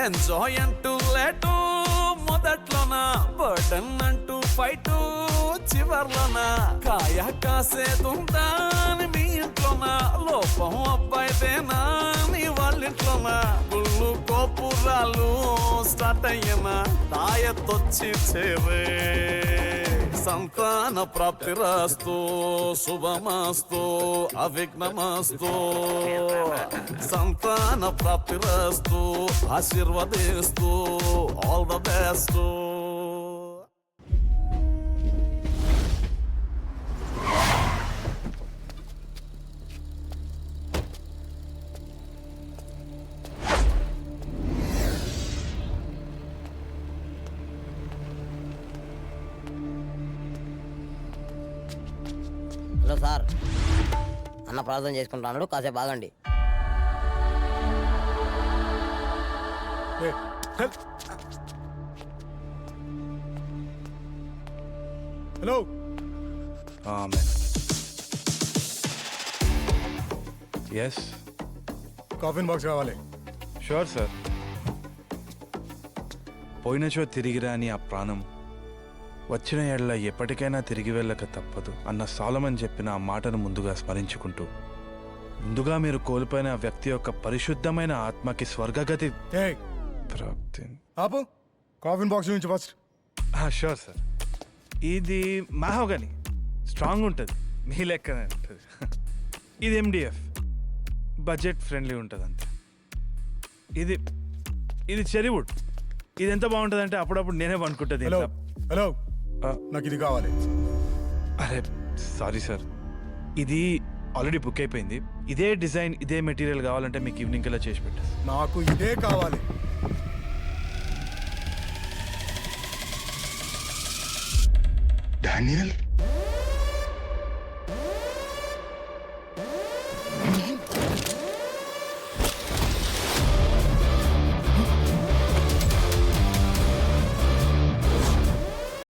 Enjoy అంటూ late మొదట్లోన, burden అంటూ fight చివర్లోన, కాయ కాసేదుందా అని మీ ఇంట్లోన, లోపం అబ్బాయిదేనా నీ వాళ్ళింట్లోన, గుళ్ళు గోపురాలు స్టార్ట్ అయ్యనా, తాయెత్తొచ్చి చేరే, సంతాన ప్రాప్తిరస్తు, శుభమస్తు, అవిఘ్నమస్తు, సంతాన ప్రాప్తిరస్తు, ఆశీర్వదిస్తూ, all the best. Hello sir, అన్న ప్రార్థన చేసుకుంటున్నాడు, కాసేపు ఆగండి. హలో ఎస్ కాఫిన్ బాక్స్ కావాలి. Sure sir. పోయినచో తిరిగిరా అని ఆ ప్రాణం వచ్చిన ఏళ్ల ఎప్పటికైనా తిరిగి వెళ్ళక తప్పదు అన్న సాలమన్ చెప్పిన ఆ మాటను ముందుగా స్మరించుకుంటూ, ముందుగా మీరు కోల్పోయిన ఆ వ్యక్తి యొక్క పరిశుద్ధమైన ఆత్మకి స్వర్గగతి ప్రాప్తి. ఆపు, కాఫిన్ బాక్స్ నుంచి ఫస్ట్. Sure sir. ఇది మహోగని, స్ట్రాంగ్ ఉంటుంది, మీ లెక్కనే ఉంటుంది. ఇది ఎండిఎఫ్, బడ్జెట్ ఫ్రెండ్లీ ఉంటుంది అంతే. ఇది ఇది చెరీవుడ్. ఇది ఎంత బాగుంటుంది అంటే అప్పుడప్పుడు నేనే అనుకుంటుంది. హలో హలో, నాకు ఇది కావాలి. అరే సారీ సార్, ఇది ఆల్రెడీ బుక్ అయిపోయింది. ఇదే డిజైన్ ఇదే మెటీరియల్ కావాలంటే మీకు ఈవినింగ్ కల్లా చేసి పెట్టా. నాకు ఇదే కావాలి. డానియల్